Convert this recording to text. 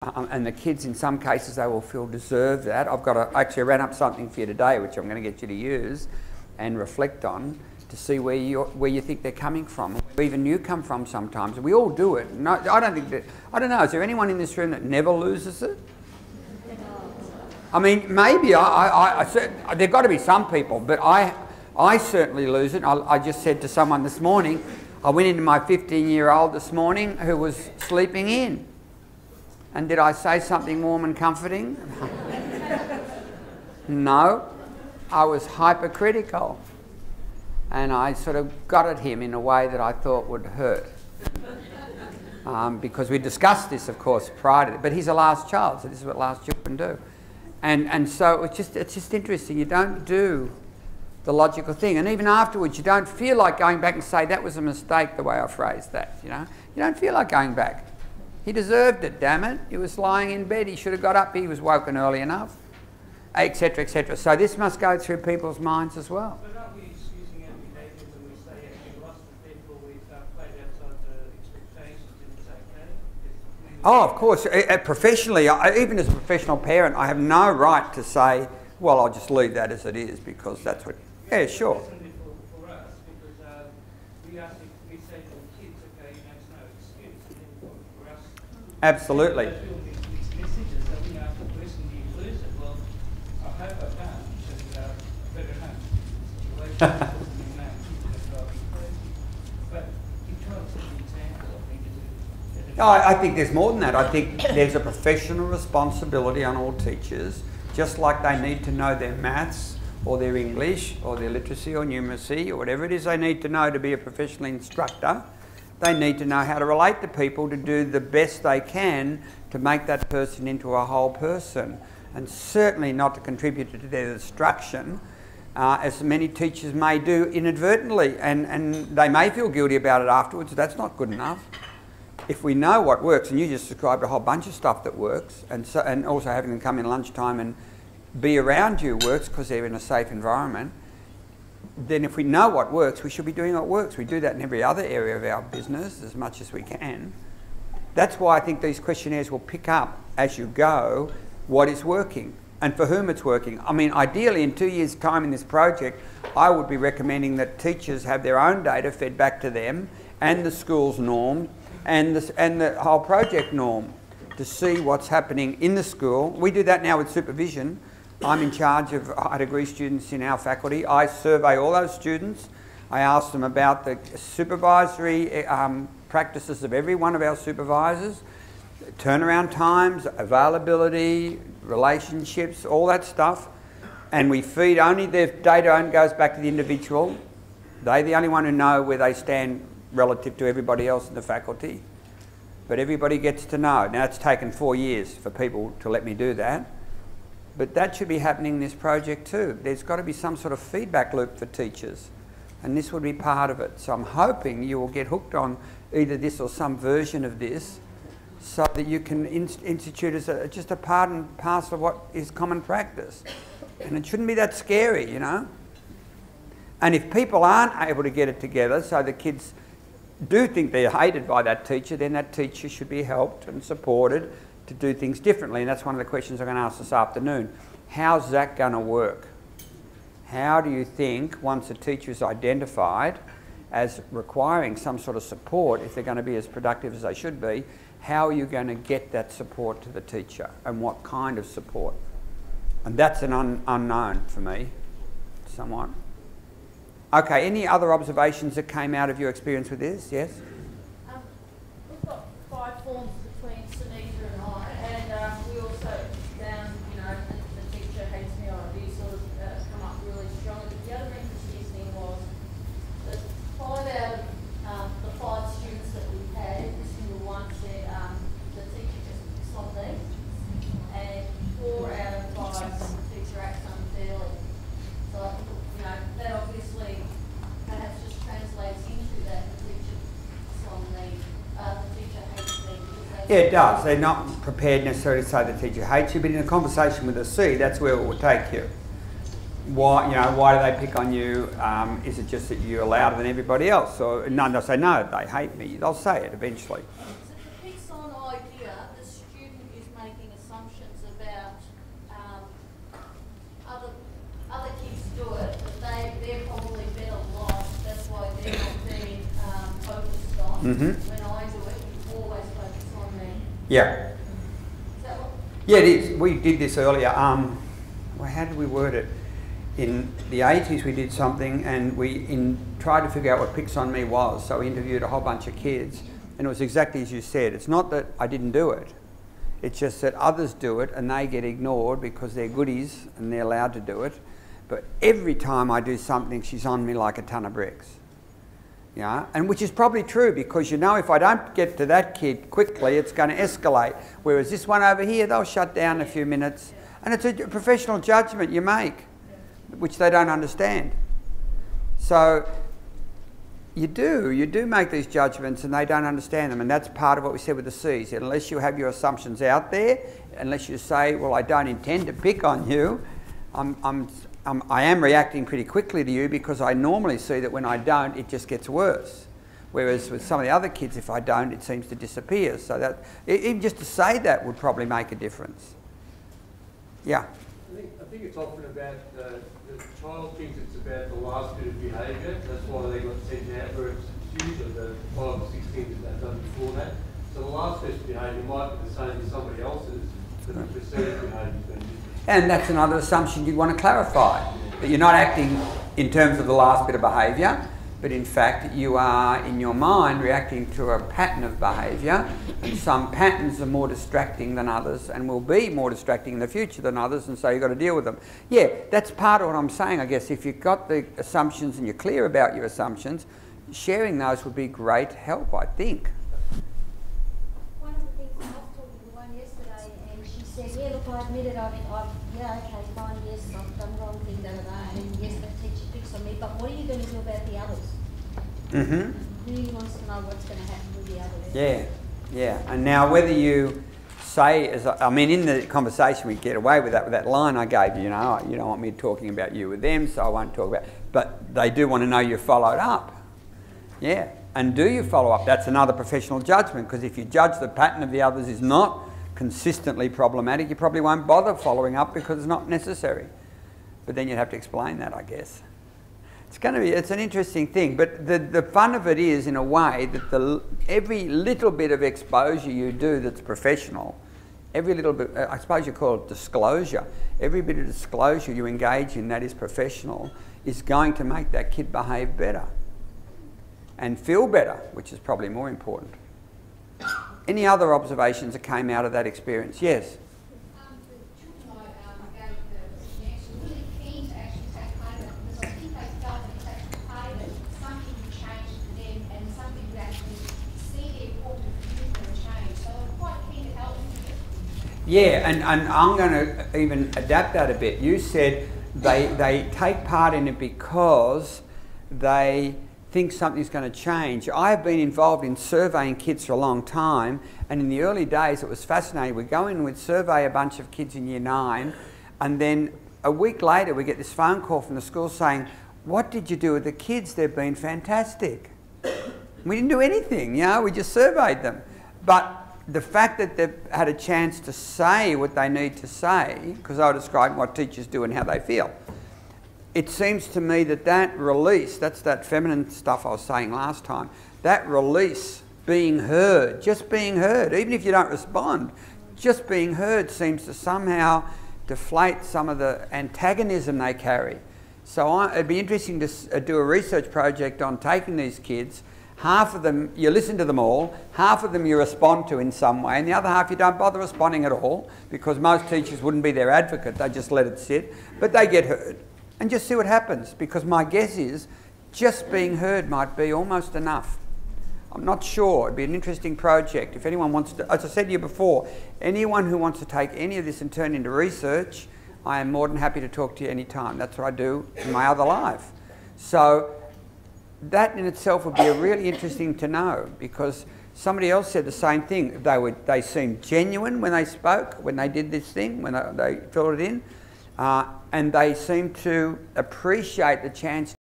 And the kids, in some cases, they will feel deserve that. Actually, I ran up something for you today, which I'm going to get you to use and reflect on to see where you think they're coming from, where even you come from sometimes. We all do it. No, I don't know. Is there anyone in this room that never loses it? I mean, maybe there've got to be some people, but I certainly lose it. I just said to someone this morning, I went into my 15-year-old this morning who was sleeping in. And did I say something warm and comforting? No. I was hypercritical. And I sort of got at him in a way that I thought would hurt. Because we discussed this, of course, prior to it. But he's a last child, so this is what last children do. And so it's just interesting. You don't do the logical thing. And even afterwards, you don't feel like going back and say, that was a mistake, the way I phrased that, you know. You don't feel like going back. He deserved it, damn it. He was lying in bed. He should have got up. He was woken early enough, etc., etc. So this must go through people's minds as well. But aren't we excusing our behaviour when we say we've lost the people, we've played outside the expectations and it's okay? Oh, of course. Professionally, even as a professional parent, I have no right to say, well, I'll just leave that as it is because that's what... Yeah, sure. For us, because we say to the kids, okay, that's no excuse. For us, absolutely. they feel these messages that we ask the person, do you lose it? Well, I hope I can't, because better home situation. But you try to set an example, I think. No, I think there's more than that. I think there's a professional responsibility on all teachers, just like they need to know their maths or their English or their literacy or numeracy or whatever it is they need to know to be a professional instructor. They need to know how to relate to people to do the best they can to make that person into a whole person, and certainly not to contribute to their destruction, as many teachers may do inadvertently, and they may feel guilty about it afterwards. That's not good enough. If we know what works, and you just described a whole bunch of stuff that works, and also having them come in lunchtime and be around you works because they're in a safe environment, then if we know what works, we should be doing what works. We do that in every other area of our business as much as we can. That's why I think these questionnaires will pick up as you go what is working and for whom it's working. I mean, ideally in 2 years' time in this project, I would be recommending that teachers have their own data fed back to them and the school's norm and the whole project norm to see what's happening in the school. We do that now with supervision. I'm in charge of high degree students in our faculty. I survey all those students. I ask them about the supervisory practices of every one of our supervisors, turnaround times, availability, relationships, all that stuff. And we feed only their data only goes back to the individual. They're the only one who know where they stand relative to everybody else in the faculty. But everybody gets to know. Now it's taken 4 years for people to let me do that. But that should be happening in this project too. There's got to be some sort of feedback loop for teachers, and this would be part of it. So I'm hoping you will get hooked on either this or some version of this so that you can institute as just a part and parcel of what is common practice. And it shouldn't be that scary, you know. And if people aren't able to get it together so the kids do think they're hated by that teacher, then that teacher should be helped and supported to do things differently. And that's one of the questions I'm going to ask this afternoon. How's that going to work? How do you think, once a teacher is identified as requiring some sort of support, if they're going to be as productive as they should be, how are you going to get that support to the teacher, and what kind of support? And that's an unknown for me, somewhat. Okay, any other observations that came out of your experience with this? Yes? We've got 5 forms between Sunita and I, and we also found, you know, the teacher hates me idea sort of come up really strongly. But the other interesting thing was that 5 out of the 5 students that we had, every single one said the teacher just picks on me, and 4 out of 5 the teacher acts unfairly. So, you know, that obviously perhaps just translates into that the teacher picks on me, the teacher hates me. Yeah, it does. They're not prepared necessarily to say the teacher hates you, but in a conversation with a C, that's where it will take you. Why, you know, why do they pick on you? Is it just that you're louder than everybody else? Or no, they'll say, no, they hate me. They'll say it eventually. So the picks on idea, the student is assumptions about other kids do it, but they're probably better liked. That's why they're not being focused on. When I do it, you always focus on me. Yeah. Is that what? Yeah, it is. We did this earlier. Well, how did we word it? In the 80s we did something and we tried to figure out what Picks on Me was. So we interviewed a whole bunch of kids and it was exactly as you said. It's not that I didn't do it. It's just that others do it and they get ignored because they're goodies and they're allowed to do it. But every time I do something, she's on me like a ton of bricks. Yeah, and which is probably true because you know if I don't get to that kid quickly, it's going to escalate. Whereas this one over here, they'll shut down in a few minutes. And it's a professional judgment you make, which they don't understand. So you do make these judgments and they don't understand them. And that's part of what we said with the C's. Unless you have your assumptions out there, unless you say, well, I don't intend to pick on you, I am reacting pretty quickly to you because I normally see that when I don't, it just gets worse. Whereas with some of the other kids, if I don't, it seems to disappear. So that even just to say that would probably make a difference. Yeah. I think it's often about the child thinks it's about the last bit of behaviour. That's why they got sent out, where it's usually the 5 or 6 things that they've done before that. So the last bit of behaviour might be the same as somebody else's, but the preceding behaviour has been different. And that's another assumption you'd want to clarify. That you're not acting in terms of the last bit of behaviour, but in fact you are, in your mind, reacting to a pattern of behaviour, and some patterns are more distracting than others and will be more distracting in the future than others, and so you've got to deal with them. Yeah, that's part of what I'm saying, I guess. If you've got the assumptions and you're clear about your assumptions, sharing those would be great help, I think. One of the things, I was talking to one yesterday, and she said, yeah, look, I admit it, yeah, okay, fine, yes, I've done the wrong thing, and yes, the teacher picks on me, but what are you going to do about the others? Really wants to know what's going to happen with the others. Yeah, yeah. And now whether you say, I mean, in the conversation we get away with that line I gave you, you know, you don't want me talking about you with them, so I won't talk about, but they do want to know you followed up. Yeah, and do you follow up? That's another professional judgment, because if you judge the pattern of the others is not consistently problematic, you probably won't bother following up because it's not necessary. But then you'd have to explain that, I guess. It's an interesting thing, but the fun of it is, in a way, that every little bit of exposure you do that's professional, every little bit, I suppose you call it disclosure, every bit of disclosure you engage in that is professional is going to make that kid behave better and feel better, which is probably more important. Any other observations that came out of that experience? Yes? Yeah, and I'm going to even adapt that a bit. You said they take part in it because they think something's going to change. I've been involved in surveying kids for a long time, and in the early days it was fascinating. We'd go in and we'd survey a bunch of kids in Year 9, and then a week later we get this phone call from the school saying, what did you do with the kids? They've been fantastic. We didn't do anything, you know, we just surveyed them. But the fact that they've had a chance to say what they need to say, because I was describing what teachers do and how they feel, it seems to me that that release, that's that feminine stuff I was saying last time, that release, being heard, just being heard, even if you don't respond, just being heard seems to somehow deflate some of the antagonism they carry. So it'd be interesting to do a research project on taking these kids. Half of them, you listen to them all, half of them you respond to in some way, and the other half you don't bother responding at all, because most teachers wouldn't be their advocate, they just let it sit, but they get heard. And just see what happens, because my guess is just being heard might be almost enough. I'm not sure. It'd be an interesting project. If anyone wants to, as I said to you before, anyone who wants to take any of this and turn into research, I am more than happy to talk to you any time. That's what I do in my other life. So that in itself would be really interesting to know, because somebody else said the same thing. They seemed genuine when they spoke, when they did this thing, when they filled it in, and they seemed to appreciate the chance